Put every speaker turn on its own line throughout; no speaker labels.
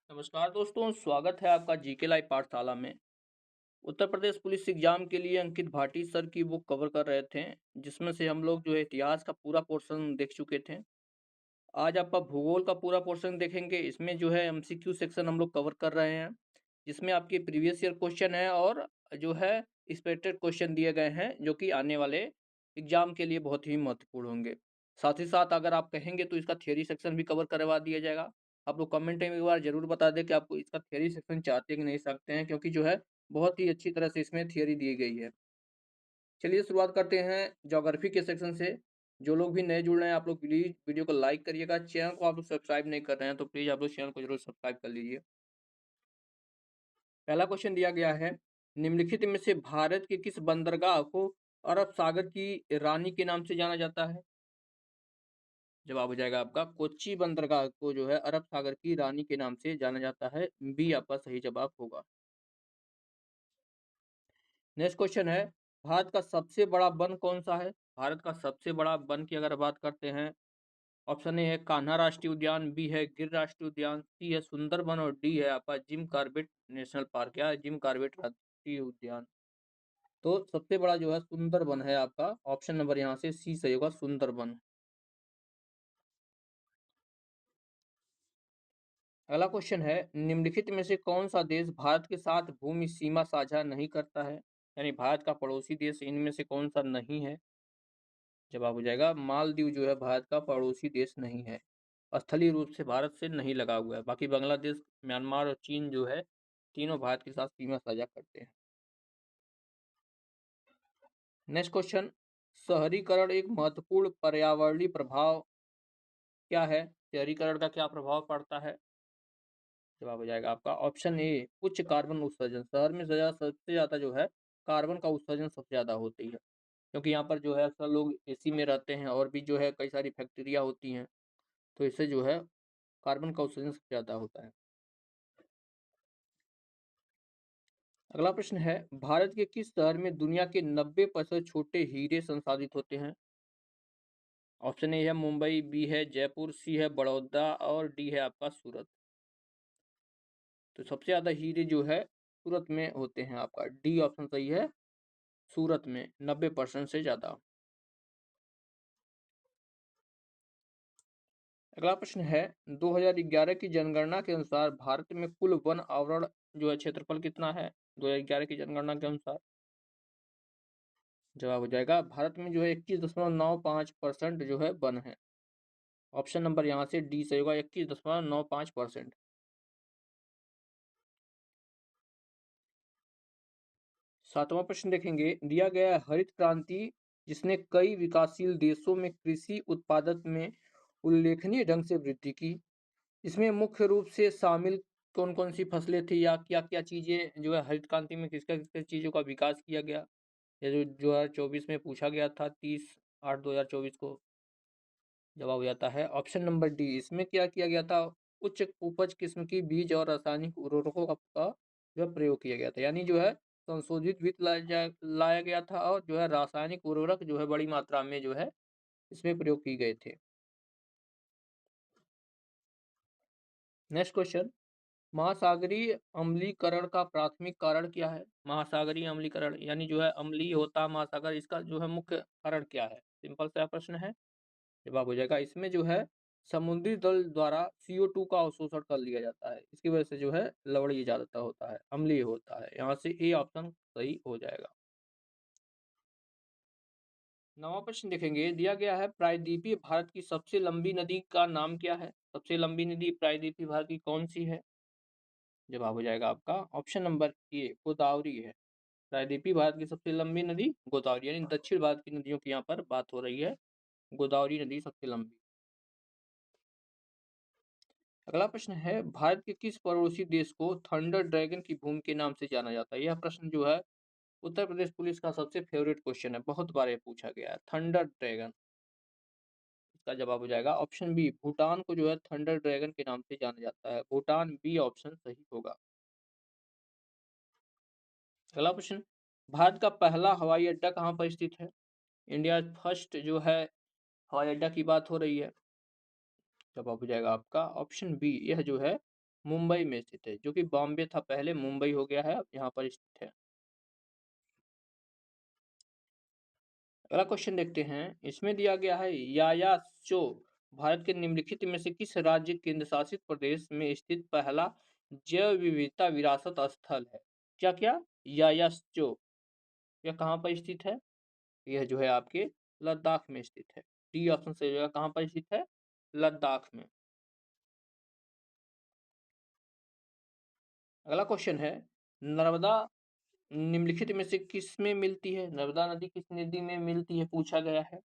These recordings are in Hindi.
नमस्कार दोस्तों, स्वागत है आपका जीके लाइव पाठशाला में। उत्तर प्रदेश पुलिस एग्जाम के लिए अंकित भाटी सर की बुक कवर कर रहे थे, जिसमें से हम लोग जो है इतिहास का पूरा पोर्शन देख चुके थे। आज आपका भूगोल का पूरा पोर्शन देखेंगे। इसमें जो है एमसीक्यू सेक्शन हम लोग कवर कर रहे हैं, जिसमें आपके प्रीवियस ईयर क्वेश्चन है और जो है एक्सपेक्टेड क्वेश्चन दिए गए हैं, जो कि आने वाले एग्जाम के लिए बहुत ही महत्वपूर्ण होंगे। साथ ही साथ अगर आप कहेंगे तो इसका थियरी सेक्शन भी कवर करवा दिया जाएगा। आप लोग कमेंट में एक बार जरूर बता दें कि आपको इसका थियरी सेक्शन चाहते हैं कि नहीं सकते हैं, क्योंकि जो है बहुत ही अच्छी तरह से इसमें थियरी दी गई है। चलिए शुरुआत करते हैं ज्योग्राफी के सेक्शन से। जो लोग भी नए जुड़ रहे हैं, आप लोग प्लीज वीडियो को लाइक करिएगा। चैनल को आप लोग सब्सक्राइब नहीं कर रहे हैं तो प्लीज आप लोग चैनल को जरूर सब्सक्राइब कर लीजिए। पहला क्वेश्चन दिया गया है, निम्नलिखित में से भारत के किस बंदरगाह को अरब सागर की रानी के नाम से जाना जाता है? जवाब हो जाएगा आपका कोच्चि बंदरगाह को जो है अरब सागर की रानी के नाम से जाना जाता है। बी आपका सही जवाब होगा। नेक्स्ट क्वेश्चन है, भारत का सबसे बड़ा वन कौन सा है? भारत का सबसे बड़ा वन की अगर बात करते हैं, ऑप्शन ए है कान्हा राष्ट्रीय उद्यान, बी है गिर राष्ट्रीय उद्यान, सी है सुंदरबन और डी है आपका जिम कॉर्बेट नेशनल पार्क या जिम कॉर्बेट राष्ट्रीय उद्यान। तो सबसे बड़ा जो है सुंदरबन है आपका। ऑप्शन नंबर यहाँ से सी सही होगा, सुंदरबन। अगला क्वेश्चन है, निम्नलिखित में से कौन सा देश भारत के साथ भूमि सीमा साझा नहीं करता है? यानी भारत का पड़ोसी देश इनमें से कौन सा नहीं है? जवाब हो जाएगा मालदीव जो है भारत का पड़ोसी देश नहीं है। स्थलीय रूप से भारत से नहीं लगा हुआ है। बाकी बांग्लादेश, म्यांमार और चीन जो है तीनों भारत के साथ सीमा साझा करते हैं। नेक्स्ट क्वेश्चन, शहरीकरण एक महत्वपूर्ण पर्यावरणीय प्रभाव क्या है? शहरीकरण का क्या प्रभाव पड़ता है? जवाब हो जाएगा आपका ऑप्शन ए उच्च कार्बन उत्सर्जन। शहर में सबसे ज्यादा जो है कार्बन का उत्सर्जन सबसे ज्यादा होती है, क्योंकि यहाँ पर जो है अक्सर लोग एसी में रहते हैं और भी जो है कई सारी फैक्ट्रियाँ होती हैं, तो इससे जो है कार्बन का उत्सर्जन सबसे ज्यादा होता है। अगला प्रश्न है, भारत के किस शहर में दुनिया के 90% छोटे हीरे संसाधित होते हैं? ऑप्शन ए है मुंबई, बी है जयपुर, सी है बड़ौदा और डी है आपका सूरत। तो सबसे ज्यादा हीरे जो है सूरत में होते हैं। आपका डी ऑप्शन सही है, सूरत में 90% से ज्यादा। अगला प्रश्न है, 2011 की जनगणना के अनुसार भारत में कुल वन आवरण जो है क्षेत्रफल कितना है? 2011 की जनगणना के अनुसार जवाब हो जाएगा भारत में जो है 21.95% जो है वन है। ऑप्शन नंबर यहाँ से डी सही होगा, 21.95%। सातवां प्रश्न देखेंगे, दिया गया है हरित क्रांति जिसने कई विकासशील देशों में कृषि उत्पादन में उल्लेखनीय ढंग से वृद्धि की, इसमें मुख्य रूप से शामिल कौन कौन सी फसलें थी या क्या क्या चीजें जो है हरित क्रांति में किस किस चीजों का विकास किया गया? ये जो 2024 में पूछा गया था, 30/8/2024 को। जवाब हो जाता है ऑप्शन नंबर डी। इसमें क्या किया गया था, उच्च उपज किस्म की बीज और रासायनिक उर्वरकों का जो है प्रयोग किया गया था। यानी जो है संशोधित वित्त लाया गया था और जो है रासायनिक उर्वरक जो है बड़ी मात्रा में जो है इसमें प्रयोग किए गए थे। नेक्स्ट क्वेश्चन, महासागरीय अम्लीकरण का प्राथमिक कारण क्या है? महासागरीय अम्लीकरण यानी जो है अम्लीय होता महासागर, इसका जो है मुख्य कारण क्या है? सिंपल सा प्रश्न है। जवाब हो जाएगा इसमें जो है समुद्री जल द्वारा CO2 का अवशोषण कर लिया जाता है, इसकी वजह से जो है लवणीय ज्यादा होता है, अम्लीय होता है। यहाँ से ए ऑप्शन सही हो जाएगा। नवा प्रश्न देखेंगे, दिया गया है प्रायद्वीपीय भारत की सबसे लंबी नदी का नाम क्या है? सबसे लंबी नदी प्रायद्वीपीय भारत की कौन सी है? जवाब हो जाएगा आपका ऑप्शन नंबर ए गोदावरी है। प्रायद्वीपीय भारत की सबसे लंबी नदी गोदावरी, यानी दक्षिण भारत की नदियों की यहाँ पर बात हो रही है। गोदावरी नदी सबसे लंबी। अगला प्रश्न है, भारत के किस पड़ोसी देश को थंडर ड्रैगन की भूमि के नाम से जाना जाता है? यह प्रश्न जो है उत्तर प्रदेश पुलिस का सबसे फेवरेट क्वेश्चन है, बहुत बार ये पूछा गया है। थंडर ड्रैगन, इसका जवाब हो जाएगा ऑप्शन बी। भूटान को जो है थंडर ड्रैगन के नाम से जाना जाता है। भूटान, बी ऑप्शन सही होगा। अगला प्रश्न, भारत का पहला हवाई अड्डा कहाँ पर स्थित है? इंडिया फर्स्ट जो है हवाई अड्डा की बात हो रही है। जवाब हो जाएगा आपका ऑप्शन बी, यह जो है मुंबई में स्थित है, जो कि बॉम्बे था पहले, मुंबई हो गया है, अब यहाँ पर स्थित है। अगला क्वेश्चन देखते हैं, इसमें दिया गया है यायाचो भारत के निम्नलिखित में से किस राज्य केंद्र शासित प्रदेश में स्थित पहला जैव विविधता विरासत स्थल है? क्या क्या? यायाचो, यह कहाँ पर स्थित है? यह जो है आपके लद्दाख में स्थित है। डी ऑप्शन सही होगा, कहाँ पर स्थित है? लद्दाख में। अगला क्वेश्चन है, नर्मदा निम्नलिखित में से किस में मिलती है? नर्मदा नदी किस नदी में मिलती है, पूछा गया है।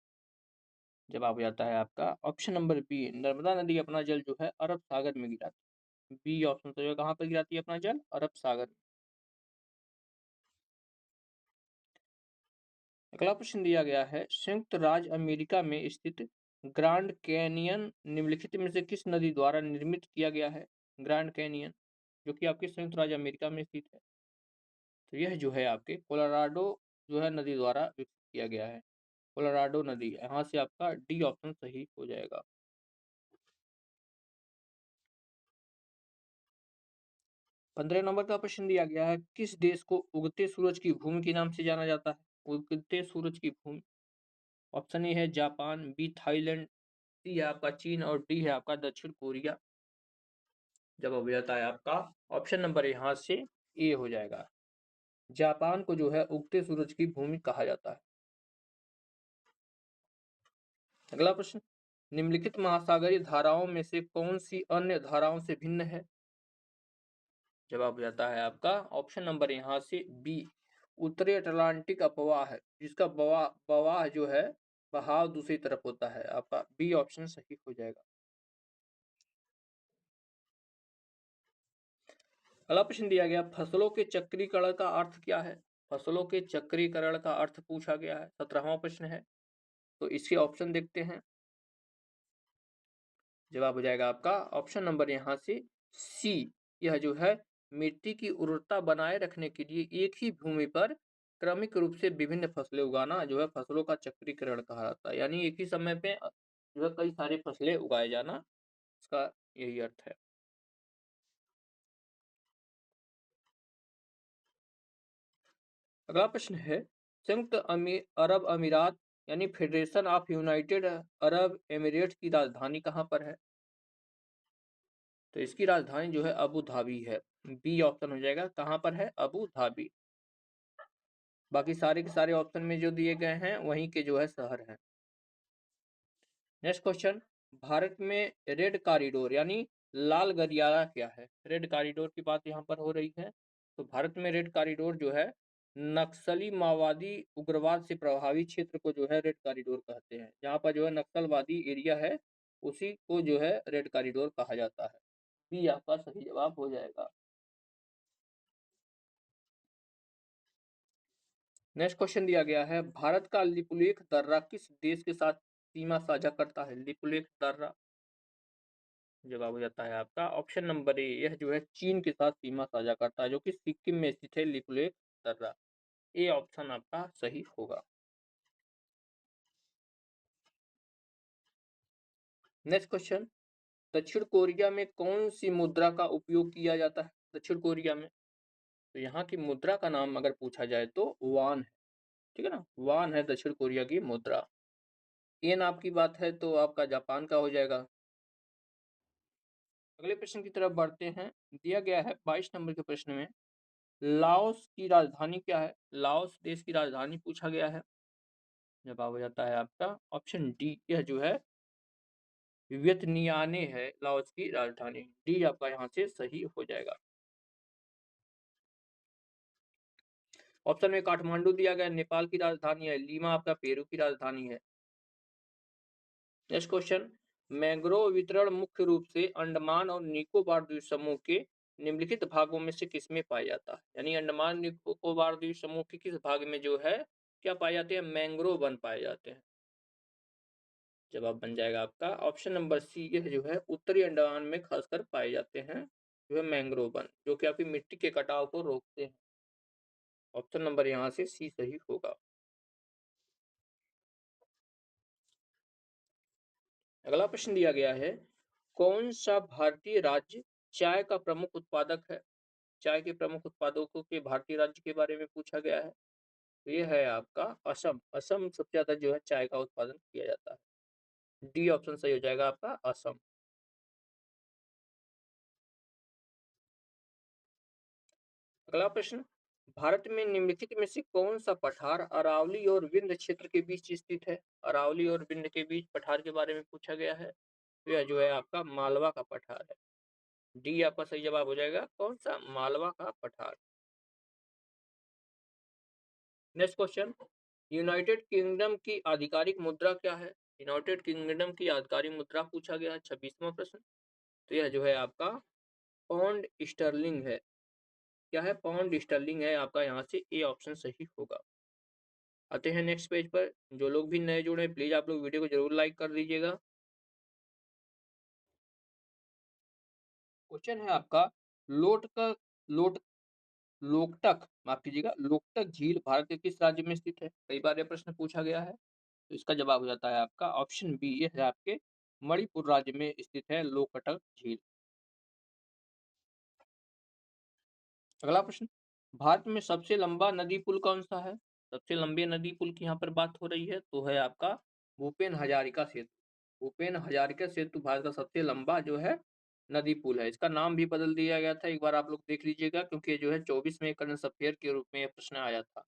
जवाब हो जाता है आपका ऑप्शन नंबर बी, नर्मदा नदी अपना जल जो है अरब सागर में गिराती है। बी ऑप्शन तो कहाँ पर गिराती है अपना जल? अरब सागर में। अगला प्रश्न दिया गया है, संयुक्त राज्य अमेरिका में स्थित ग्रांड कैनियन निम्नलिखित में से किस नदी द्वारा निर्मित किया गया है? ग्रांड कैनियन, जो कि आपके संयुक्त राज्य अमेरिका में स्थित है, तो यह जो है आपके कोलोराडो जो है नदी द्वारा विकसित किया गया है। कोलोराडो नदी, यहाँ से आपका डी ऑप्शन सही हो जाएगा। 15 नंबर का प्रश्न दिया गया है, किस देश को उगते सूरज की भूमि के नाम से जाना जाता है? उगते सूरज की भूमि, ऑप्शन ए है जापान, बी थाईलैंड, सी है आपका चीन और डी है आपका दक्षिण कोरिया। जवाब हो जाता है आपका ऑप्शन नंबर यहाँ से ए हो जाएगा। जापान को जो है उगते सूरज की भूमि कहा जाता है। अगला प्रश्न, निम्नलिखित महासागरीय धाराओं में से कौन सी अन्य धाराओं से भिन्न है? जवाब हो जाता है आपका ऑप्शन नंबर यहाँ से बी, उत्तरी अटलांटिक अपवाह है, जिसका बवाह बवाह जो है बहाव दूसरी तरफ होता है। आपका बी ऑप्शन सही हो जाएगा। अगला प्रश्न दिया गया, फसलों के चक्रीकरण का अर्थ क्या है? फसलों के चक्रीकरण का अर्थ पूछा गया है, 17वां प्रश्न है, तो इसके ऑप्शन देखते हैं। जवाब हो जाएगा आपका ऑप्शन नंबर यहाँ से सी, यह जो है मिट्टी की उर्वरता बनाए रखने के लिए एक ही भूमि पर क्रमिक रूप से विभिन्न फसलें उगाना जो है फसलों का चक्रीकरण कहा जाता है, यानी एक ही समय पे जो है कई सारे फसलें उगाए जाना, इसका यही अर्थ है। अगला प्रश्न है, संयुक्त अरब अमीरात यानी federation of United Arab Emirates की राजधानी कहाँ पर है? तो इसकी राजधानी जो है अबू धाबी है। बी ऑप्शन हो जाएगा, कहाँ पर है? Abu Dhabi. बाकी सारे के सारे ऑप्शन में जो दिए गए हैं वहीं के जो है शहर हैं। नेक्स्ट क्वेश्चन, भारत में रेड कॉरिडोर यानी लाल गलियारा क्या है? रेड कॉरिडोर की बात यहाँ पर हो रही है, तो भारत में रेड कॉरिडोर जो है नक्सली माओवादी उग्रवाद से प्रभावित क्षेत्र को जो है रेड कॉरिडोर कहते हैं। जहाँ पर जो है नक्सलवादी एरिया है उसी को जो है रेड कॉरिडोर कहा जाता है। बी आपका सही जवाब हो जाएगा। नेक्स्ट क्वेश्चन दिया गया है, भारत का लिपुलेख दर्रा किस देश के साथ सीमा साझा करता है? लिपुलेख दर्रा, जवाब हो जाता है आपका ऑप्शन नंबर ए, यह जो है चीन के साथ सीमा साझा करता है, जो कि सिक्किम में स्थित है लिपुलेख दर्रा। ए ऑप्शन आपका सही होगा। नेक्स्ट क्वेश्चन, दक्षिण कोरिया में कौन सी मुद्रा का उपयोग किया जाता है? दक्षिण कोरिया में, तो यहाँ की मुद्रा का नाम अगर पूछा जाए तो वान है, ठीक है ना, वान है दक्षिण कोरिया की मुद्रा। एन आपकी बात है तो आपका जापान का हो जाएगा। अगले प्रश्न की तरफ बढ़ते हैं, दिया गया है 22 नंबर के प्रश्न में, लाओस की राजधानी क्या है? लाओस देश की राजधानी पूछा गया है। जवाब हो जाता है आपका ऑप्शन डी, यह जो है वियतनियाने है लाओस की राजधानी। डी आपका यहाँ से सही हो जाएगा। ऑप्शन में काठमांडू दिया गया, नेपाल की राजधानी है, लीमा आपका पेरू की राजधानी है। नेक्स्ट क्वेश्चन, मैंग्रोव वितरण मुख्य रूप से अंडमान और निकोबार द्वीप समूह के निम्नलिखित भागों में से किसमें पाया जाता है? यानी अंडमान निकोबार द्वीप समूह के किस भाग में जो है क्या पाए जाते हैं? मैंग्रोव वन पाए जाते हैं। जवाब बन जाएगा आपका ऑप्शन नंबर सी, यह जो है उत्तरी अंडमान में खासकर पाए जाते हैं जो है मैंग्रोव वन, जो कि आपकी मिट्टी के कटाव को रोकते हैं। ऑप्शन नंबर यहाँ से सी सही होगा। अगला प्रश्न दिया गया है, कौन सा भारतीय राज्य चाय का प्रमुख उत्पादक है। चाय के प्रमुख उत्पादकों के भारतीय राज्य के बारे में पूछा गया है। तो ये है आपका असम। असम सबसे ज़्यादा जो है चाय का उत्पादन किया जाता है। डी ऑप्शन सही हो जाएगा आपका असम। अगला प्रश्न, भारत में निम्नलिखित में से कौन सा पठार अरावली और विंध्य क्षेत्र के बीच स्थित है? अरावली और विंध्य के बीच पठार के बारे में पूछा गया है। तो यह जो है आपका मालवा का पठार है। डी आपका सही जवाब हो जाएगा, कौन सा? मालवा का पठार। नेक्स्ट क्वेश्चन, यूनाइटेड किंगडम की आधिकारिक मुद्रा क्या है? यूनाइटेड किंगडम की आधिकारिक मुद्रा पूछा गया है। 26वां प्रश्न। तो यह जो है आपका पाउंड स्टर्लिंग है। क्या है? पाउंड स्टर्लिंग है आपका। यहाँ से ए ऑप्शन सही होगा। आते हैं नेक्स्ट पेज पर। जो लोग भी नए जुड़े हैं प्लीज आप लोग वीडियो को जरूर लाइक कर दीजिएगा। क्वेश्चन है आपका, लोट का लोट लोकटक माफ कीजिएगा, लोकटक झील भारत के किस राज्य में स्थित है? कई बार यह प्रश्न पूछा गया है। तो इसका जवाब हो जाता है आपका ऑप्शन बी, ये है आपके मणिपुर राज्य में स्थित है लोकटक झील। अगला प्रश्न, भारत में सबसे लंबा नदी पुल कौन सा है? सबसे लंबे नदी पुल की यहाँ पर बात हो रही है। तो है आपका भूपेन हजारिका सेतु। भूपेन हजारिका सेतु भारत का सबसे लंबा जो है नदी पुल है। इसका नाम भी बदल दिया गया था, एक बार आप लोग देख लीजिएगा, क्योंकि जो है 24 में करंट अफेयर के रूप में यह प्रश्न आया था।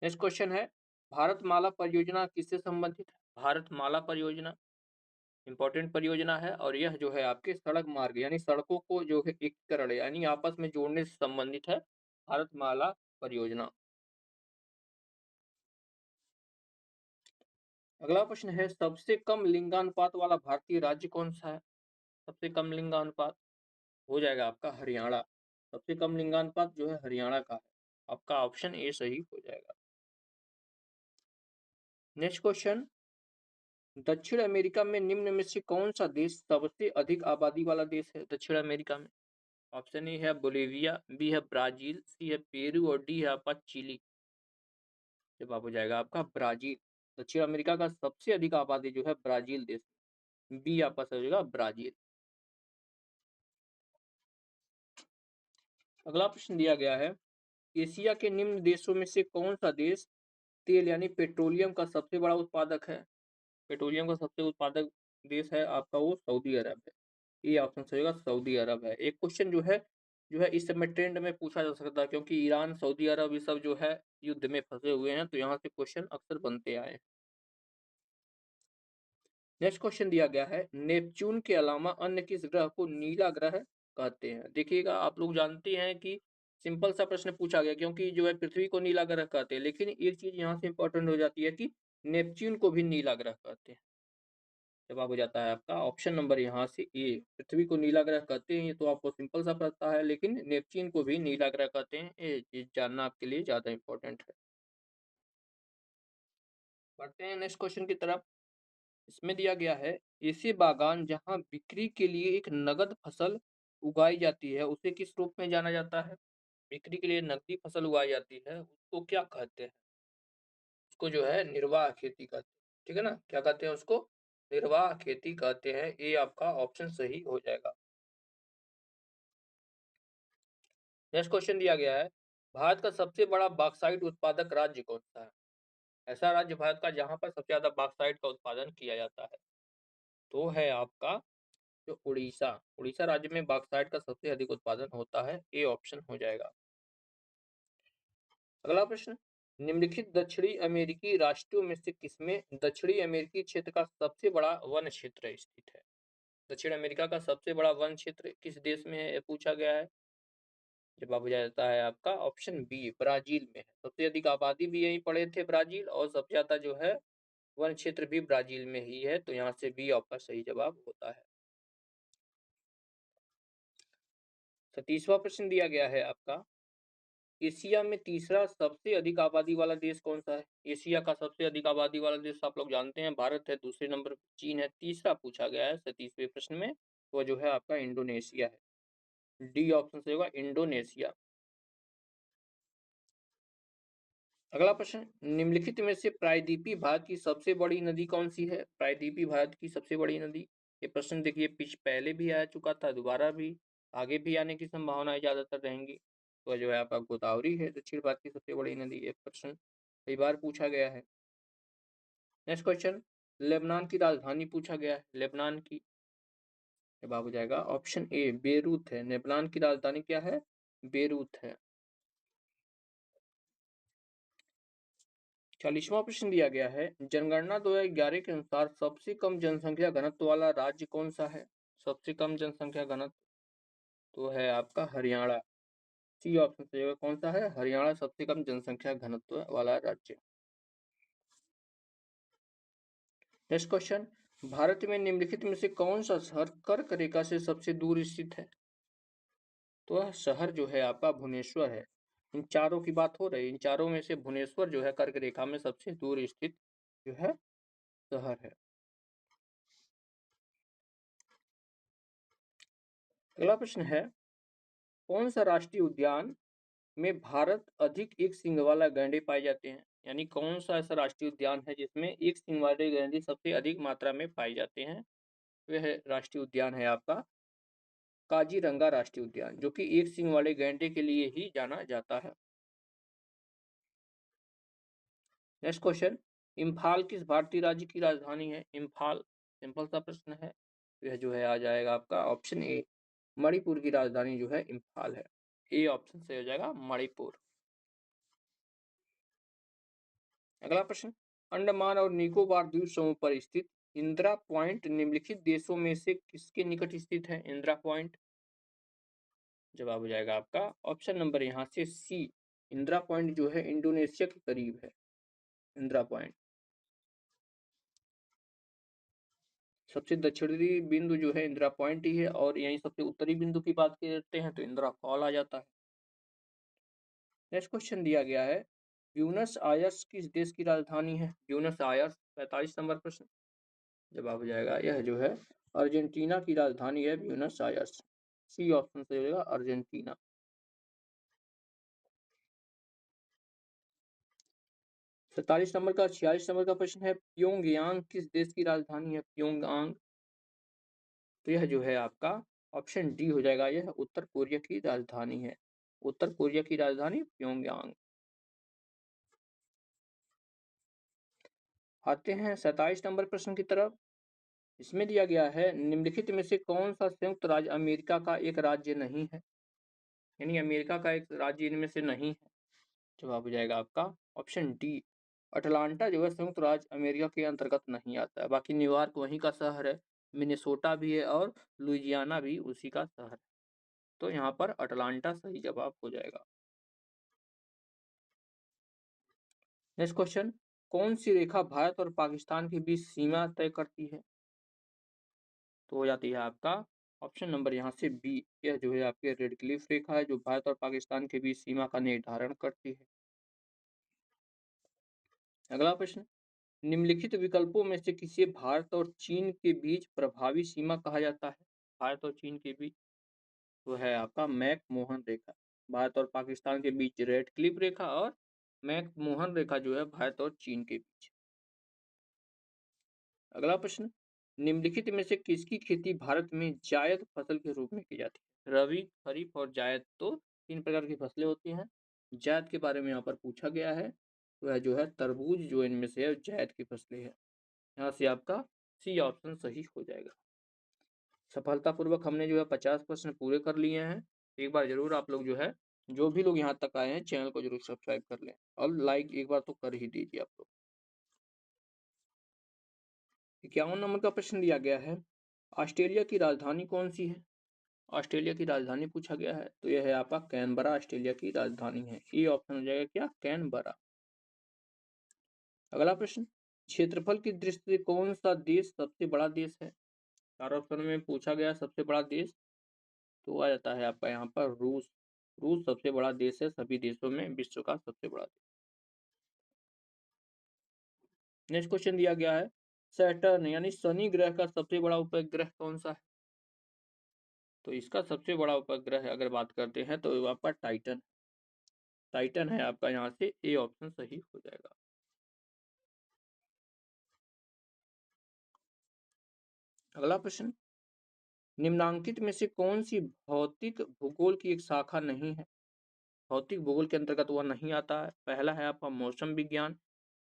नेक्स्ट क्वेश्चन है, भारतमाला परियोजना किससे संबंधित है? भारतमाला परियोजना इंपॉर्टेंट परियोजना है और यह जो है आपके सड़क मार्ग यानी सड़कों को जो है एकीकरण यानी आपस में जोड़ने से संबंधित है भारतमाला परियोजना। अगला प्रश्न है, सबसे कम लिंगानुपात वाला भारतीय राज्य कौन सा है? सबसे कम लिंगानुपात हो जाएगा आपका हरियाणा। सबसे कम लिंगानुपात जो है हरियाणा का है। आपका ऑप्शन ए सही हो जाएगा। नेक्स्ट क्वेश्चन, दक्षिण अमेरिका में निम्न में से कौन सा देश सबसे अधिक आबादी वाला देश है? दक्षिण अमेरिका में ऑप्शन ए है बोलिविया, बी है ब्राजील, सी है पेरू और डी है आपका चिली। जवाब हो जाएगा आपका ब्राजील। दक्षिण अमेरिका का सबसे अधिक आबादी जो है ब्राजील देश। बी आपका सही हो जाएगा ब्राजील। अगला प्रश्न दिया गया है, एशिया के निम्न देशों में से कौन सा देश तेल यानी पेट्रोलियम का सबसे बड़ा उत्पादक है? पेट्रोलियम का सबसे उत्पादक देश है आपका वो सऊदी अरब है। ये ऑप्शन सही होगा, सऊदी अरब है। एक क्वेश्चन जो है इस समय ट्रेंड में पूछा जा सकता है, क्योंकि ईरान सऊदी अरब ये सब जो है युद्ध में फंसे हुए हैं, तो यहाँ से क्वेश्चन अक्सर बनते आए हैं। नेक्स्ट क्वेश्चन दिया गया है, नेपच्यून के अलावा अन्य किस ग्रह को नीला ग्रह कहते हैं? देखिएगा, आप लोग जानते हैं कि सिंपल सा प्रश्न पूछा गया, क्योंकि जो है पृथ्वी को नीला ग्रह कहते हैं, लेकिन एक चीज यहाँ से इंपॉर्टेंट हो जाती है कि नेपच्यून को भी नीला ग्रह कहते हैं। जवाब हो जाता है आपका ऑप्शन नंबर यहाँ से ए। पृथ्वी को नीला ग्रह कहते हैं ये तो आपको सिंपल सा पता है, लेकिन नेपच्यून को भी नीला ग्रह कहते हैं, ये चीज जानना आपके लिए ज्यादा इंपॉर्टेंट है। बढ़ते हैं नेक्स्ट क्वेश्चन की तरफ। इसमें दिया गया है, ऐसे बागान जहां बिक्री के लिए एक नगद फसल उगाई जाती है उसे किस रूप में जाना जाता है? बिक्री के लिए नकदी फसल उगाई जाती है उसको क्या कहते हैं? उसको जो है निर्वाह खेती कहते हैं। ठीक है ना, क्या कहते हैं उसको? निर्वाह खेती कहते हैं। ये आपका ऑप्शन सही हो जाएगा। नेक्स्ट क्वेश्चन दिया गया है, भारत का सबसे बड़ा बॉक्साइट उत्पादक राज्य कौन सा है? ऐसा राज्य भारत का जहां पर सबसे ज्यादा बॉक्साइट का उत्पादन किया जाता है, तो है आपका जो उड़ीसा। उड़ीसा राज्य में बॉक्साइट का सबसे अधिक उत्पादन होता है। ए ऑप्शन हो जाएगा। अगला प्रश्न, निम्नलिखित दक्षिणी अमेरिकी राष्ट्रों में से किसमें दक्षिणी अमेरिकी क्षेत्र का सबसे बड़ा वन क्षेत्र स्थित है? दक्षिण अमेरिका का सबसे बड़ा वन क्षेत्र किस देश में है, पूछा गया है। जवाब हो जाता है आपका ऑप्शन बी, ब्राजील में है। सबसे अधिक आबादी भी यहीं पड़े थे ब्राजील, और सबसे ज्यादा जो है वन क्षेत्र भी ब्राजील में ही है, तो यहाँ से बी आपका सही जवाब होता है। 37वां प्रश्न दिया गया है आपका, एशिया में तीसरा सबसे अधिक आबादी वाला देश कौन सा है? एशिया का सबसे अधिक आबादी वाला देश आप लोग जानते हैं भारत है, दूसरे नंबर पर चीन है, तीसरा पूछा गया है 37वें प्रश्न में, वो जो है आपका इंडोनेशिया है। डी ऑप्शन से होगा इंडोनेशिया। अगला प्रश्न, निम्नलिखित में से प्रायद्वीपीय भारत की सबसे बड़ी नदी कौन सी है? प्रायद्वीपीय भारत की सबसे बड़ी नदी ये प्रश्न देखिए पहले भी आ चुका था, दोबारा भी आगे भी आने की संभावनाएं ज्यादातर रहेंगी। तो जो है आपका गोदावरी है दक्षिण भारत की सबसे बड़ी नदी। ये प्रश्न कई बार पूछा गया है। नेक्स्ट क्वेश्चन, लेबनान की राजधानी पूछा गया है। लेबनान की जवाब हो जाएगा ऑप्शन ए बेरूत है। लेबनान की राजधानी क्या है? बेरूत है। 40वां प्रश्न दिया गया है, जनगणना 2011 के अनुसार सबसे कम जनसंख्या घनत्व वाला राज्य कौन सा है? सबसे कम जनसंख्या घनत्व तो है आपका हरियाणा। सी ऑप्शन सही होगा। कौन सा है? हरियाणा सबसे कम जनसंख्या घनत्व वाला राज्य। नेक्स्ट क्वेश्चन, भारत में निम्नलिखित में से कौन सा शहर कर्क रेखा से सबसे दूर स्थित है? तो वह शहर जो है आपका भुवनेश्वर है। इन चारों की बात हो रही है, इन चारों में से भुवनेश्वर जो है कर्क रेखा में सबसे दूर स्थित जो है शहर है। अगला प्रश्न है, कौन सा राष्ट्रीय उद्यान में भारत अधिक एक सींग वाला गैंडे पाए जाते हैं? यानी कौन सा ऐसा राष्ट्रीय उद्यान है जिसमें एक सींग वाले गैंडे सबसे अधिक मात्रा में पाए जाते हैं? वह राष्ट्रीय उद्यान है आपका काजीरंगा राष्ट्रीय उद्यान, जो कि एक सींग वाले गैंडे के लिए ही जाना जाता है। नेक्स्ट क्वेश्चन, इम्फाल किस भारतीय राज्य की राजधानी है? इम्फाल सिंपल सा प्रश्न है, यह जो है आ जाएगा आपका ऑप्शन ए मणिपुर की राजधानी जो है इम्फाल है। ए ऑप्शन से हो जाएगा मणिपुर। अगला प्रश्न, अंडमान और निकोबार द्वीप समूह पर स्थित इंदिरा पॉइंट निम्नलिखित देशों में से किसके निकट स्थित है? इंदिरा पॉइंट जवाब हो जाएगा आपका ऑप्शन नंबर यहाँ से सी। इंदिरा पॉइंट जो है इंडोनेशिया के करीब है। इंदिरा पॉइंट सबसे दक्षिणी बिंदु जो है इंदिरा पॉइंट ही है, और यहीं सबसे उत्तरी बिंदु की बात करते हैं तो इंदिरा फॉल आ जाता है। नेक्स्ट क्वेश्चन दिया गया है, ब्यूनस आयर्स किस देश की राजधानी है? ब्यूनस आयर्स 45 नंबर प्रश्न जवाब हो जाएगा यह जो है अर्जेंटीना की राजधानी है ब्यूनस आयर्स। सी ऑप्शन से हो जाएगा अर्जेंटीना। 47 नंबर का 46 नंबर का प्रश्न है, प्योंगयांग किस देश की राजधानी है? प्योंगयांग तो यह जो है आपका ऑप्शन डी हो जाएगा, यह उत्तर कोरिया की राजधानी है। उत्तर कोरिया की राजधानी प्योंगयांग। आते हैं 27 नंबर प्रश्न की तरफ। इसमें दिया गया है, निम्नलिखित में से कौन सा संयुक्त राज्य अमेरिका का एक राज्य नहीं है? यानी अमेरिका का एक राज्य इनमें से नहीं है। जवाब हो जाएगा आपका ऑप्शन डी अटलांटा जो है संयुक्त राज्य अमेरिका के अंतर्गत नहीं आता है। बाकी न्यूयॉर्क वहीं का शहर है, मिनेसोटा भी है और लुइजियाना भी उसी का शहर है। तो यहाँ पर अटलांटा सही जवाब हो जाएगा। नेक्स्ट क्वेश्चन, कौन सी रेखा भारत और पाकिस्तान के बीच सीमा तय करती है? तो हो जाती है आपका ऑप्शन नंबर यहाँ से बी, यह जो है आपके रेड क्लिफ रेखा है जो भारत और पाकिस्तान के बीच सीमा का निर्धारण करती है। अगला प्रश्न, निम्नलिखित विकल्पों में से किसे भारत और चीन के बीच प्रभावी सीमा कहा जाता है? भारत और चीन के बीच तो है आपका मैक मोहन रेखा। भारत और पाकिस्तान के बीच रेड क्लिफ रेखा और मैक मोहन रेखा जो है भारत और चीन के बीच। अगला प्रश्न, निम्नलिखित में से किसकी खेती भारत में जायद फसल के रूप में की जाती है? रबी, खरीफ और जायद तो तीन प्रकार की फसलें होती हैं। जायद के बारे में यहाँ पर पूछा गया है, वह जो है तरबूज जो इनमें से है जायद की फसलें है। यहाँ से आपका सी ऑप्शन सही हो जाएगा। सफलतापूर्वक हमने जो है 50 प्रश्न पूरे कर लिए हैं। एक बार जरूर आप लोग जो है जो भी लोग यहाँ तक आए हैं चैनल को जरूर सब्सक्राइब कर लें और लाइक एक बार तो कर ही दीजिए आप लोग। 51 नंबर का प्रश्न दिया गया है, ऑस्ट्रेलिया की राजधानी कौन सी है? ऑस्ट्रेलिया की राजधानी पूछा गया है तो यह है आपका कैनबरा ऑस्ट्रेलिया की राजधानी है। ये ऑप्शन हो जाएगा क्या? कैनबरा। अगला प्रश्न, क्षेत्रफल की दृष्टि से कौन सा देश सबसे बड़ा देश है? चार ऑप्शन में पूछा गया सबसे बड़ा देश तो आ जाता है आपका यहाँ पर रूस। रूस सबसे बड़ा देश है सभी देशों में, विश्व का सबसे बड़ा देश। नेक्स्ट क्वेश्चन दिया गया है, सैटर्न यानी शनि ग्रह का सबसे बड़ा उपग्रह कौन सा है? तो इसका सबसे बड़ा उपग्रह अगर बात करते हैं तो आपका टाइटन। टाइटन है आपका, यहाँ से ए ऑप्शन सही हो जाएगा। अगला प्रश्न, निम्नांकित में से कौन सी भौतिक भूगोल की एक शाखा नहीं है? भौतिक भूगोल के अंतर्गत वह नहीं आता है। पहला है आपका मौसम विज्ञान,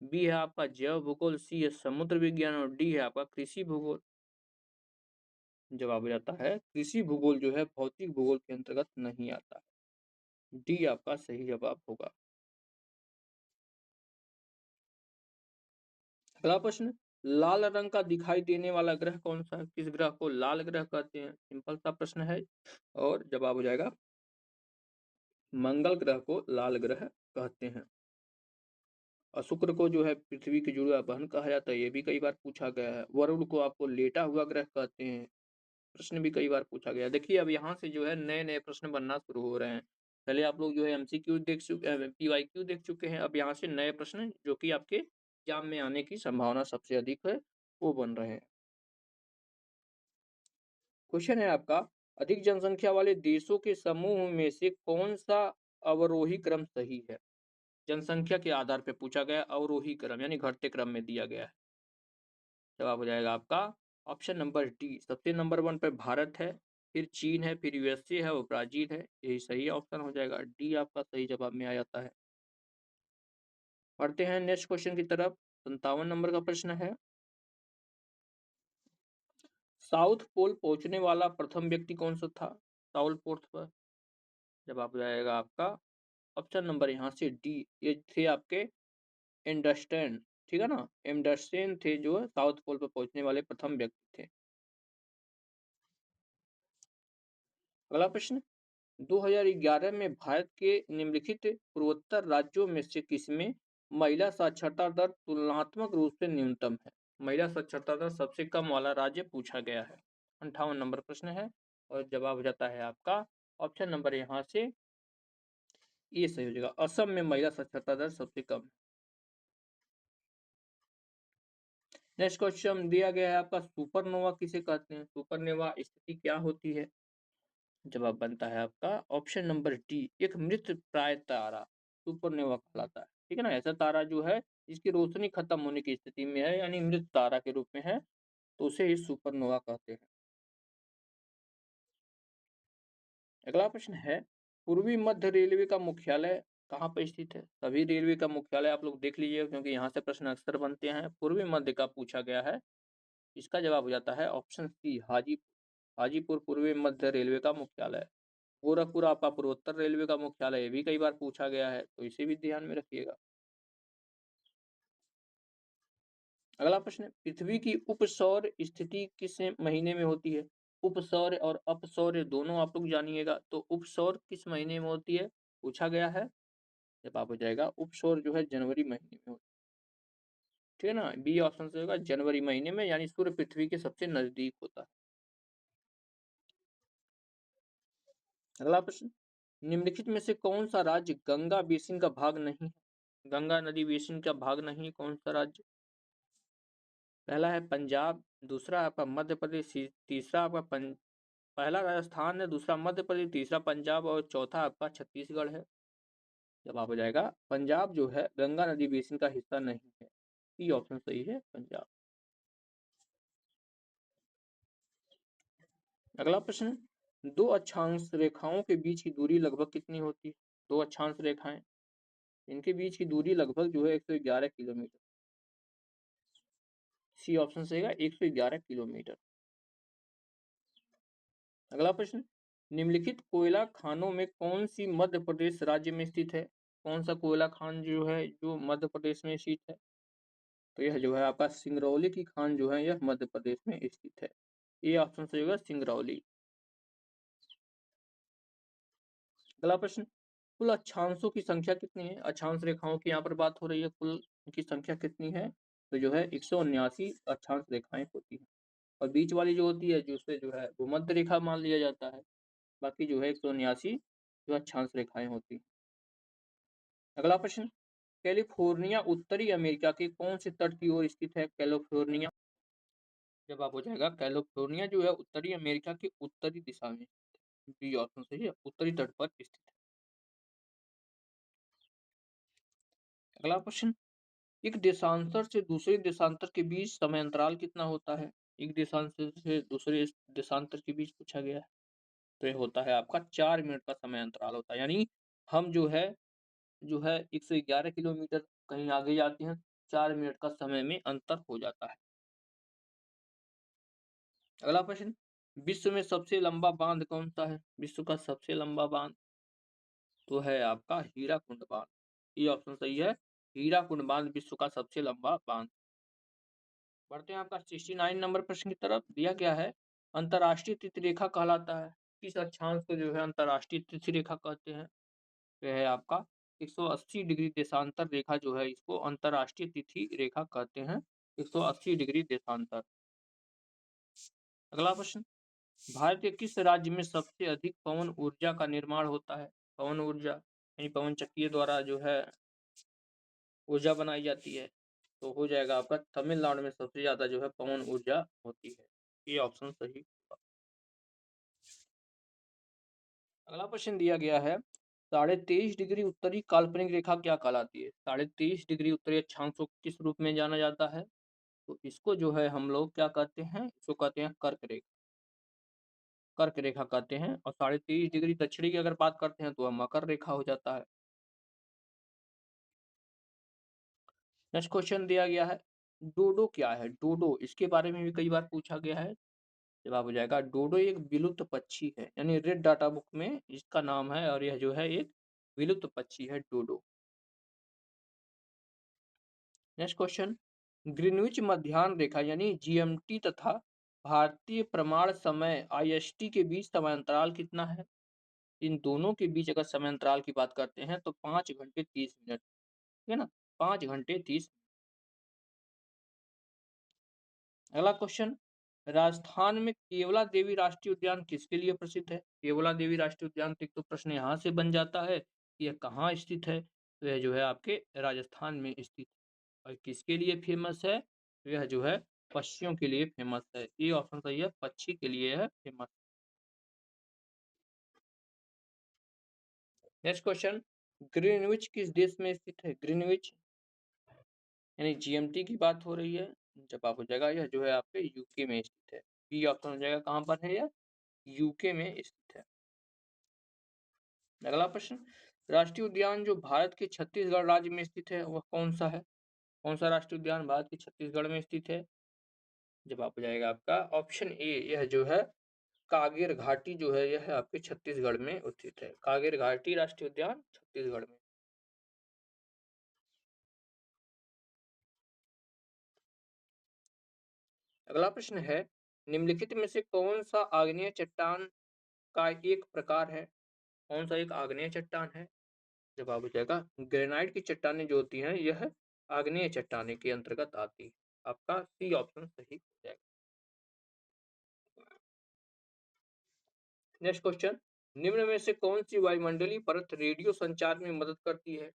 बी है आपका जैव भूगोल, सी है समुद्र विज्ञान और डी है आपका कृषि भूगोल। जवाब हो जाता है कृषि भूगोल जो है भौतिक भूगोल के अंतर्गत नहीं आता है। डी आपका सही जवाब होगा। अगला प्रश्न, लाल रंग का दिखाई देने वाला ग्रह कौन सा है? किस ग्रह को लाल ग्रह कहते हैं? सिंपल सा प्रश्न है और जवाब हो जाएगा मंगल ग्रह को लाल ग्रह कहते हैं। और शुक्र को जो है पृथ्वी की जुड़वा बहन कहा जाता है, ये भी कई बार पूछा गया है। वरुण को आपको लेटा हुआ ग्रह कहते हैं, प्रश्न भी कई बार पूछा गया है। देखिए अब यहाँ से जो है नए नए प्रश्न बनना शुरू हो रहे हैं। पहले आप लोग जो है एमसीक्यू देख चुके, पीवाईक्यू देख चुके हैं, अब यहाँ से नए प्रश्न जो कि आपके एग्जाम में आने की संभावना सबसे अधिक है वो बन रहे हैं। क्वेश्चन है आपका, अधिक जनसंख्या वाले देशों के समूह में से कौन सा अवरोही क्रम सही है? जनसंख्या के आधार पे पूछा गया, अवरोही क्रम यानी घटते क्रम में दिया गया है। जवाब हो जाएगा आपका ऑप्शन नंबर डी। सबसे नंबर 1 पे भारत है, फिर चीन है, फिर यूएसए है और ब्राजील है। यही सही ऑप्शन हो जाएगा, डी आपका सही जवाब में आ जाता है। पढ़ते हैं नेक्स्ट क्वेश्चन की तरफ। 57 नंबर का प्रश्न है, साउथ पोल पहुंचने वाला प्रथम व्यक्ति कौन सा था? साउथ पोल पर जवाब हो जाएगा आपका ऑप्शन नंबर यहाँ से डी। ये थे आपके एंडरस्टैंड, ठीक है ना, एंडरस्टैंड थे जो साउथ पोल पर पहुंचने वाले प्रथम व्यक्ति थे। अगला प्रश्न, 2011 में भारत के निम्नलिखित पूर्वोत्तर राज्यों में से किसमें महिला साक्षरता दर तुलनात्मक रूप से न्यूनतम है? महिला साक्षरता दर सबसे कम वाला राज्य पूछा गया है। 58 नंबर प्रश्न है और जवाब हो जाता है आपका ऑप्शन नंबर यहाँ से ये सही हो जाएगा, असम में महिला साक्षरता दर सबसे कम है। नेक्स्ट क्वेश्चन दिया गया है आपका, सुपरनोवा किसे कहते हैं? सुपरनोवा स्थिति क्या होती है? जवाब बनता है आपका ऑप्शन नंबर डी, एक मृत प्राय तारा सुपरनोवा कहलाता है। ठीक है ना, ऐसा तारा जो है जिसकी रोशनी खत्म होने की स्थिति में है यानी मृत तारा के रूप में है, तो उसे ही सुपरनोवा कहते हैं। अगला प्रश्न है, पूर्वी मध्य रेलवे का मुख्यालय कहाँ पर स्थित है? सभी रेलवे का मुख्यालय आप लोग देख लीजिए क्योंकि यहाँ से प्रश्न अक्सर बनते हैं। पूर्वी मध्य का पूछा गया है, इसका जवाब हो जाता है ऑप्शन सी, हाजीपुर। हाजीपुर पूर्वी मध्य रेलवे का मुख्यालय है। गोरखपुर आपका पूर्वोत्तर रेलवे का मुख्यालय, ये भी कई बार पूछा गया है, तो इसे भी ध्यान में रखिएगा। अगला प्रश्न, पृथ्वी की उपसौर स्थिति किस महीने में होती है? उपसौर और अपसौर दोनों आप लोग जानिएगा, तो उपसौर किस महीने में होती है पूछा गया है? जवाब हो जाएगा उपसौर जो है जनवरी महीने में होती है। ठीक है ना, बी ऑप्शन से होगा जनवरी महीने में, यानी सूर्य पृथ्वी के सबसे नजदीक होता है। अगला प्रश्न, निम्नलिखित में से कौन सा राज्य गंगा बेसिन का भाग नहीं है? गंगा नदी बेसिन का भाग नहीं, कौन सा राज्य? पहला है पंजाब, दूसरा आपका मध्य प्रदेश, तीसरा आपका पहला राजस्थान है, दूसरा मध्य प्रदेश, तीसरा पंजाब और चौथा आपका छत्तीसगढ़ है। जवाब हो जाएगा पंजाब जो है गंगा नदी बेसिन का हिस्सा नहीं है। सी ऑप्शन सही है, पंजाब। अगला प्रश्न, दो अक्षांश रेखाओं के बीच की दूरी लगभग कितनी होती है? दो अक्षांश रेखाएं, इनके बीच की दूरी लगभग जो है 111 किलोमीटर। सी ऑप्शन सही है, 111 किलोमीटर। अगला प्रश्न, निम्नलिखित कोयला खानों में कौन सी मध्य प्रदेश राज्य में स्थित है? कौन सा कोयला खान जो है जो मध्य प्रदेश में स्थित है? तो यह जो है आपका सिंगरौली की खान जो है यह मध्य प्रदेश में स्थित है। ये ऑप्शन सही होगा, सिंगरौली। अगला प्रश्न, कुल अक्षांशों की संख्या कितनी है? अक्षांश रेखाओं की यहाँ पर बात हो रही है, कुल की संख्या कितनी है? तो जो है 179 अक्षांश रेखाएं होती है और बीच वाली जो होती है जो उसे जो है भूमध्य रेखा मान लिया जाता है। बाकी जो है 179 जो अक्षांश रेखाएं होती है। अगला प्रश्न, कैलिफोर्निया उत्तरी अमेरिका के कौन से तट की ओर स्थित है? कैलिफोर्निया जवाब हो जाएगा कैलिफोर्निया जो है उत्तरी अमेरिका की उत्तरी दिशा में, बी ऑप्शन सही है, उत्तरी तट पर स्थित है। अगला प्रश्न, एक देशांतर से दूसरे देशांतर के बीच समय अंतराल कितना होता है? एक देशांतर से दूसरे देशांतर के बीच पूछा गया है, तो ये होता है आपका 4 मिनट का समय अंतराल होता है। यानी हम जो है 111 किलोमीटर कहीं आगे जाते हैं, 4 मिनट का समय में अंतर हो जाता है। अगला प्रश्न, विश्व में सबसे लंबा बांध कौन-सा है? विश्व का सबसे लंबा बांध तो है आपका हीराकुंड बांध। ये ऑप्शन सही है, हीराकुंड बांध विश्व का सबसे लंबा बांध। बढ़ते हैं आपका 69 नंबर प्रश्न की तरफ। दिया गया है, अंतर्राष्ट्रीय तिथि रेखा कहलाता है। किस अक्षांश को जो है अंतर्राष्ट्रीय तिथि रेखा कहते हैं? तो यह है आपका 180 डिग्री देशांतर रेखा जो है इसको अंतर्राष्ट्रीय तिथि रेखा कहते हैं। 180 डिग्री देशांतर। अगला प्रश्न, भारत के किस राज्य में सबसे अधिक पवन ऊर्जा का निर्माण होता है? पवन ऊर्जा यानी पवन चक्की द्वारा जो है ऊर्जा बनाई जाती है, तो हो जाएगा आपका तमिलनाडु में सबसे ज़्यादा जो है पवन ऊर्जा होती है। ये ऑप्शन सही होगा। अगला प्रश्न दिया गया है, 23.5 डिग्री उत्तरी काल्पनिक रेखा क्या कहलाती है? 23.5 डिग्री उत्तरी अक्षांश को किस रूप में जाना जाता है? तो इसको जो है हम लोग क्या कहते हैं? इसको कहते हैं कर्क रेखा। कर्क रेखा कहते हैं। और 23.5 डिग्री दक्षिणी की अगर बात करते हैं तो वह मकर रेखा हो जाता है। नेक्स्ट क्वेश्चन दिया गया है, डोडो क्या है? डोडो, इसके बारे में भी कई बार पूछा गया है। जवाब हो जाएगा, डोडो एक विलुप्त पक्षी है, यानी रेड डाटा बुक में इसका नाम है और यह जो है एक विलुप्त पक्षी है डोडो। नेक्स्ट क्वेश्चन, ग्रीनविच मध्याह्न रेखा यानी जीएमटी तथा भारतीय प्रमाण समय आईएसटी के बीच समय अंतराल कितना है? इन दोनों के बीच अगर समय अंतराल की बात करते हैं तो 5 घंटे 30 मिनट, ठीक है ना? 5 घंटे 30। अगला क्वेश्चन, राजस्थान में केवला देवी राष्ट्रीय उद्यान किसके लिए प्रसिद्ध है? केवला देवी राष्ट्रीय उद्यान, तो एक तो प्रश्न यहाँ से बन जाता है कि यह कहाँ स्थित है? तो यह जो है आपके राजस्थान में स्थित है। और किसके लिए फेमस है? तो यह जो है पक्षियों के लिए फेमस है। ये ऑप्शन सही है, पक्षी के लिए है फेमस। नेक्स्ट क्वेश्चन, ग्रीनविच किस देश में स्थित है? ग्रीनविच यानी जीएमटी की बात हो रही है। जवाब हो जाएगा, यह जो है आपके यूके में स्थित है। बी ऑप्शन हो जाएगा, कहाँ पर है यह? यूके में स्थित है। अगला प्रश्न, राष्ट्रीय उद्यान जो भारत के छत्तीसगढ़ राज्य में स्थित है वह कौन सा है? कौन सा राष्ट्रीय उद्यान भारत के छत्तीसगढ़ में स्थित है? जवाब हो जाएगा आपका ऑप्शन ए, यह जो है कागेर घाटी जो है यह आपके छत्तीसगढ़ में स्थित है। कागेर घाटी राष्ट्रीय उद्यान छत्तीसगढ़ में। अगला प्रश्न है, निम्नलिखित में से कौन सा आग्नेय चट्टान का एक प्रकार है? कौन सा एक आग्नेय चट्टान है? जवाब हो जाएगा, ग्रेनाइट की चट्टानें जो होती हैं यह आग्नेय चट्टानें के अंतर्गत आती है। आपका सी ऑप्शन सही हो जाएगा। नेक्स्ट क्वेश्चन, निम्न में से कौन सी वायुमंडलीय परत रेडियो संचार में मदद करती है?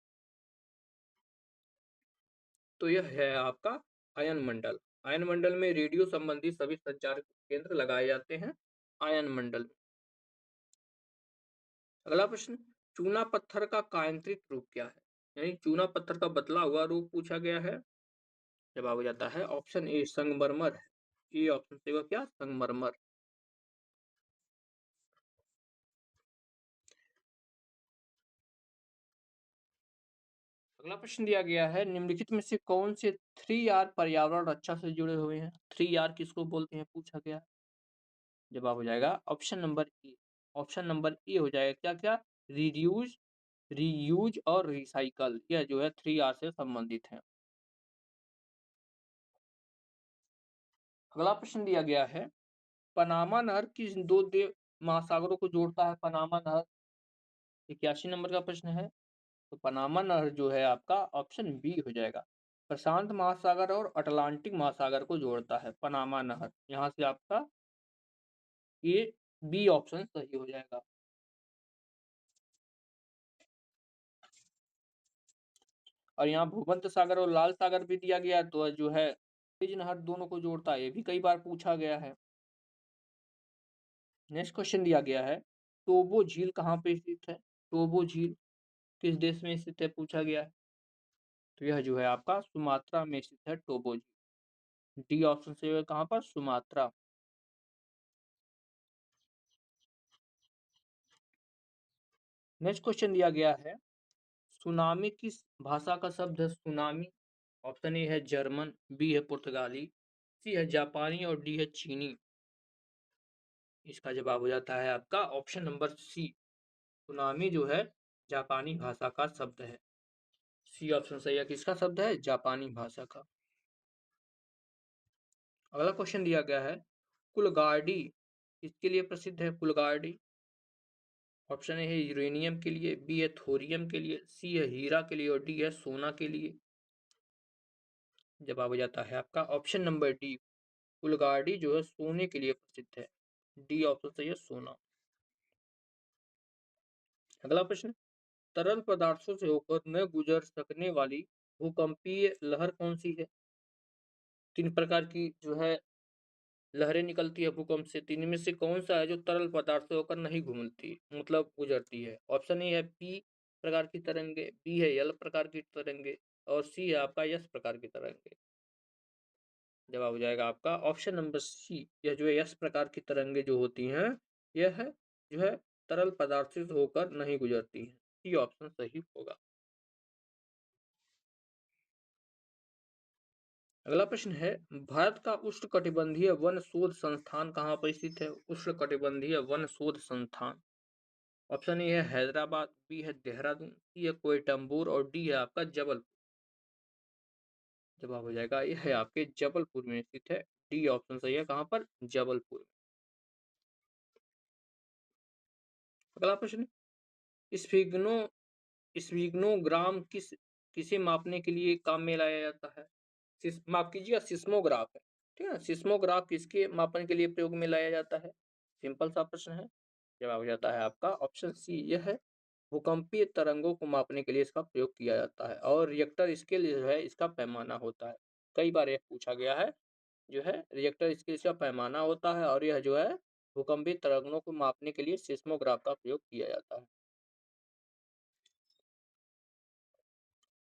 तो यह है आपका आयन मंडल। आयन मंडल में रेडियो संबंधी सभी संचार केंद्र लगाए जाते हैं आयन मंडल में। अगला प्रश्न, चूना पत्थर का कायांतरित रूप क्या है? यानी चूना पत्थर का बदला हुआ रूप पूछा गया है। जवाब हो जाता है ऑप्शन ए, संगमरमर है। ये ऑप्शन से होगा क्या? संगमरमर। अगला प्रश्न दिया गया है, निम्नलिखित में से कौन से 3R पर्यावरण रक्षा से जुड़े हुए हैं? 3R किसको बोलते हैं पूछा गया। जवाब हो जाएगा option number A. Option number A हो जाएगा क्या क्या? रिड्यूस, रीयूज और रिसाइकल, यह जो है 3R से संबंधित है। अगला प्रश्न दिया गया है, पनामा नहर किस दो देव महासागरों को जोड़ता है? पनामा नहर 81 नंबर का प्रश्न है। तो पनामा नहर जो है आपका ऑप्शन बी हो जाएगा, प्रशांत महासागर और अटलांटिक महासागर को जोड़ता है पनामा नहर। यहाँ से आपका ये बी ऑप्शन सही हो जाएगा। और यहाँ भूमध्य सागर और लाल सागर भी दिया गया है, तो जो है तेज नहर दोनों को जोड़ता है, ये भी कई बार पूछा गया है। नेक्स्ट क्वेश्चन दिया गया है, टोबो झील कहाँ पे स्थित है? टोबो झील किस देश में स्थित है पूछा गया है। तो यह जो है आपका सुमात्रा में स्थित है टोबो झील। डी ऑप्शन सही होगा कहाँ पर, सुमात्रा। नेक्स्ट क्वेश्चन दिया गया है, सुनामी किस भाषा का शब्द है, सुनामी। ऑप्शन ए है जर्मन, बी है पुर्तगाली, सी है जापानी और डी है चीनी। इसका जवाब हो जाता है आपका ऑप्शन नंबर सी, सुनामी जो है जापानी भाषा का शब्द है। सी ऑप्शन सही है, किसका शब्द है, जापानी भाषा का। अगला क्वेश्चन दिया गया है, कुलगार्डी किसके लिए प्रसिद्ध है, कुलगार्डी। ऑप्शन ए है यूरेनियम के लिए, बी है थोरियम के लिए, सी है हीरा के लिए और डी है सोना के लिए। जवाब हो जाता है आपका ऑप्शन नंबर डी, कुलगार्डी जो है सोने के लिए प्रसिद्ध है। डी ऑप्शन सही है, सोना। अगला प्रश्न, तरल पदार्थों से होकर न गुजर सकने वाली भूकंपीय लहर कौन सी है। तीन प्रकार की जो है लहरें निकलती है भूकंप से, तीन में से कौन सा है जो तरल पदार्थ से होकर नहीं घूमती, मतलब गुजरती है। ऑप्शन ए है पी प्रकार की तरंगे, बी है एल प्रकार की तरंगे और सी है आपका एस प्रकार की तरंगे। जवाब हो जाएगा आपका ऑप्शन नंबर सी, यह जो है एस प्रकार की तरंगे जो होती हैं, यह है जो है तरल पदार्थ से होकर नहीं गुजरती है। सी ऑप्शन सही होगा। अगला प्रश्न है, भारत का उष्णकटिबंधीय वन शोध संस्थान कहाँ पर स्थित है, उष्णकटिबंधीय वन शोध संस्थान। ऑप्शन ए है हैदराबाद, बी है देहरादून, सी है कोयटम्बूर और डी है आपका जबलपुर। जवाब हो जाएगा यह है आपके जबलपुर में स्थित है। डी ऑप्शन सही है, कहाँ पर, जबलपुर में। अगला प्रश्न, स्फिग्नो स्फिग्नोग्राम किसे मापने के लिए काम में लाया जाता है। माफ कीजिएगा, सिस्मोग्राफ है, ठीक है। सिस्मोग्राफ किसके मापन के लिए प्रयोग में लाया जाता है, सिंपल सा प्रश्न है। जवाब हो जाता है आपका ऑप्शन सी, यह है भूकंपीय तरंगों को मापने के लिए इसका प्रयोग किया जाता है और रिएक्टर स्केल जो है इसका पैमाना होता है। कई बार यह पूछा गया है, जो है रिएक्टर स्केल इसका पैमाना होता है और यह जो है भूकंपीय तरंगों को मापने के लिए सिस्मोग्राफ का प्रयोग किया जाता है।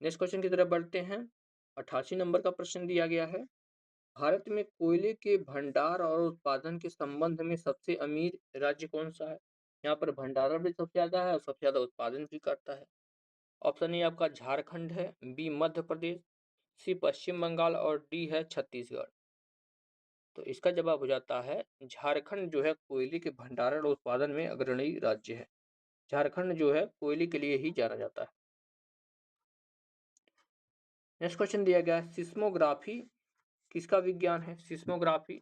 नेक्स्ट क्वेश्चन की तरफ बढ़ते हैं। 88 नंबर का प्रश्न दिया गया है, भारत में कोयले के भंडार और उत्पादन के संबंध में सबसे अमीर राज्य कौन सा है। यहाँ पर भंडारण भी सबसे ज्यादा है और सबसे ज्यादा उत्पादन भी करता है। ऑप्शन ए आपका झारखंड है, बी मध्य प्रदेश, सी पश्चिम बंगाल और डी है छत्तीसगढ़। तो इसका जवाब हो जाता है झारखंड जो है कोयले के भंडारण और उत्पादन में अग्रणी राज्य है। झारखंड जो है कोयले के लिए ही जाना जाता है। नेक्स्ट क्वेश्चन दिया गया है, सिस्मोग्राफी किसका विज्ञान है, सिस्मोग्राफी।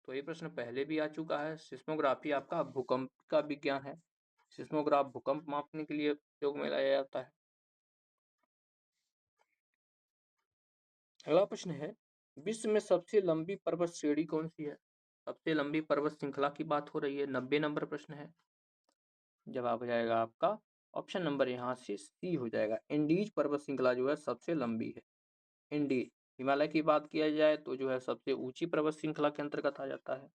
तो ये प्रश्न पहले भी आ चुका है, सिस्मोग्राफी आपका भूकंप का विज्ञान है। सिस्मोग्राफ भूकंप मापने के लिए उपयोग में लाया जाता है। अगला प्रश्न है, विश्व में सबसे लंबी पर्वत श्रेणी कौन सी है। सबसे लंबी पर्वत श्रृंखला की बात हो रही है, 90 नंबर प्रश्न है। जवाब हो जाएगा आपका ऑप्शन नंबर यहाँ से सी हो जाएगा, इंडीज पर्वत श्रृंखला जो है सबसे लंबी है। इंडीज, हिमालय की बात किया जाए तो जो है सबसे ऊंची पर्वत श्रृंखला के अंतर्गत आ जाता है।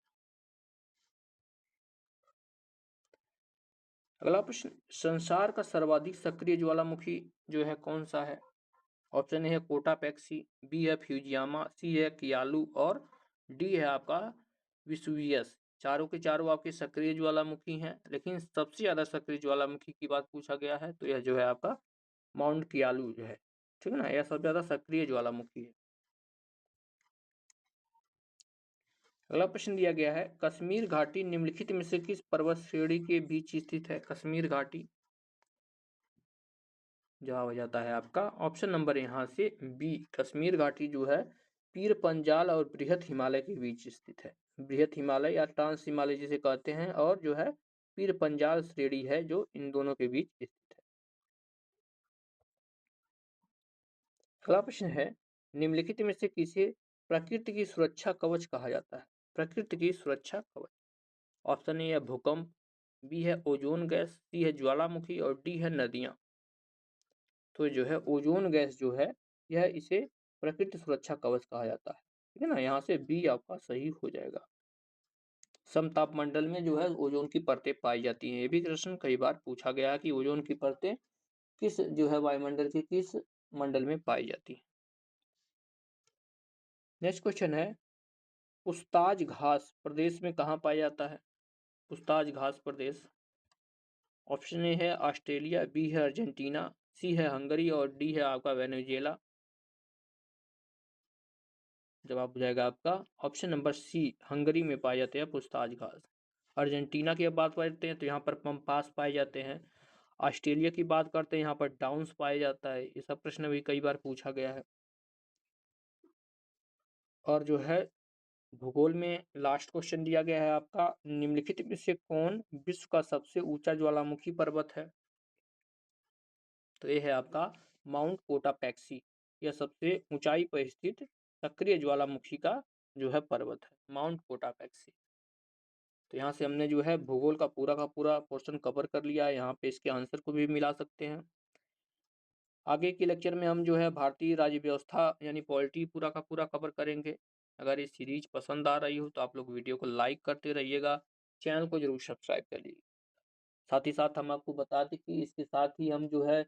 अगला प्रश्न, संसार का सर्वाधिक सक्रिय ज्वालामुखी जो है कौन सा है। ऑप्शन ए है कोटापैक्सी, बी है फ्यूजियामा, सी है कियालू और डी है आपका विसुवियस। चारों के चारों आपके सक्रिय ज्वालामुखी हैं, लेकिन सबसे ज्यादा सक्रिय ज्वालामुखी की बात पूछा गया है तो यह जो है आपका माउंट कियालू जो है, ठीक है ना, यह सबसे ज्यादा सक्रिय ज्वालामुखी है। अगला प्रश्न दिया गया है, कश्मीर घाटी निम्नलिखित में से किस पर्वत श्रेणी के बीच स्थित है, कश्मीर घाटी। जवाब हो जाता है आपका ऑप्शन नंबर यहाँ से बी, कश्मीर घाटी जो है पीर पंजाल और बृहत हिमालय के बीच स्थित है। बृहत हिमालय या ट्रांस हिमालय जिसे कहते हैं और जो है पीर पंजाल श्रेणी है जो इन दोनों के बीच स्थित है। अगला प्रश्न है, निम्नलिखित में से किसे प्रकृति की सुरक्षा कवच कहा जाता है, प्रकृति की सुरक्षा कवच। ऑप्शन ए है भूकंप, बी है ओजोन गैस, सी है ज्वालामुखी और डी है नदियां। तो जो है ओजोन गैस जो है यह इसे प्रकृति सुरक्षा कवच कहा जाता है, ठीक है ना, यहाँ से बी आपका सही हो जाएगा। समतापमंडल में जो है ओजोन की परतें पाई जाती हैं, ये भी प्रश्न कई बार पूछा गया है कि ओजोन की परतें किस जो है वायुमंडल के किस मंडल में पाई जाती है। नेक्स्ट क्वेश्चन है, पुस्ताज घास प्रदेश में कहाँ पाया जाता है? पुस्ताज घास प्रदेश, ऑप्शन ए है ऑस्ट्रेलिया, बी है अर्जेंटीना, सी है हंगरी और डी है आपका वेनेजुएला। जवाब हो जाएगा आपका ऑप्शन नंबर सी, हंगरी में पाए जाते हैं पुस्ताज घास। अर्जेंटीना की अब बात करते हैं तो यहाँ पर पम्पास पाए जाते हैं। ऑस्ट्रेलिया की बात करते हैं, यहाँ पर डाउन्स पाया जाता है। ये सब प्रश्न भी कई बार पूछा गया है। और जो है भूगोल में लास्ट क्वेश्चन दिया गया है आपका, निम्नलिखित में से कौन विश्व का सबसे ऊंचा ज्वालामुखी पर्वत है? तो ये है आपका माउंट कोटापैक्सी। यह सबसे ऊंचाई पर स्थित सक्रिय ज्वालामुखी का जो है पर्वत है, माउंट कोटापैक्सी। तो यहाँ से हमने जो है भूगोल का पूरा पोर्शन कवर कर लिया है। यहाँ पे इसके आंसर को भी मिला सकते हैं। आगे के लेक्चर में हम जो है भारतीय राज्य व्यवस्था यानी पॉलिटी पूरा का पूरा कवर करेंगे। अगर ये सीरीज पसंद आ रही हो तो आप लोग वीडियो को लाइक करते रहिएगा, चैनल को जरूर सब्सक्राइब कर लीजिए। साथ ही साथ हम आपको बता दें कि इसके साथ ही हम जो है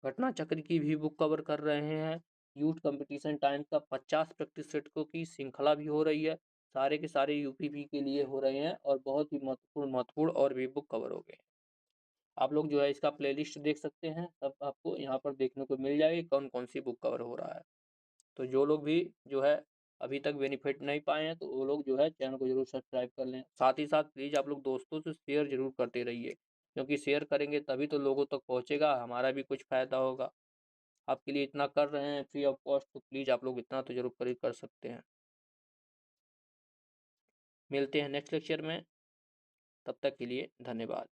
घटना चक्र की भी बुक कवर कर रहे हैं। यूथ कंपटीशन टाइम का 50 प्रैक्टिस सेटकों की श्रृंखला भी हो रही है। सारे के सारे यूपीपी के लिए हो रहे हैं और बहुत ही महत्वपूर्ण और भी बुक कवर हो गए। आप लोग जो है इसका प्लेलिस्ट देख सकते हैं, तब आपको यहाँ पर देखने को मिल जाएगी कौन कौन सी बुक कवर हो रहा है। तो जो लोग भी जो है अभी तक बेनिफिट नहीं पाए हैं तो वो लोग जो है चैनल को जरूर सब्सक्राइब कर लें। साथ ही साथ प्लीज़ आप लोग दोस्तों से शेयर जरूर करते रहिए, क्योंकि शेयर करेंगे तभी तो लोगों तक पहुँचेगा, हमारा भी कुछ फ़ायदा होगा। आपके लिए इतना कर रहे हैं फ्री ऑफ कॉस्ट, तो प्लीज़ आप लोग इतना तो जरूर कर सकते हैं। मिलते हैं नेक्स्ट लेक्चर में, तब तक के लिए धन्यवाद।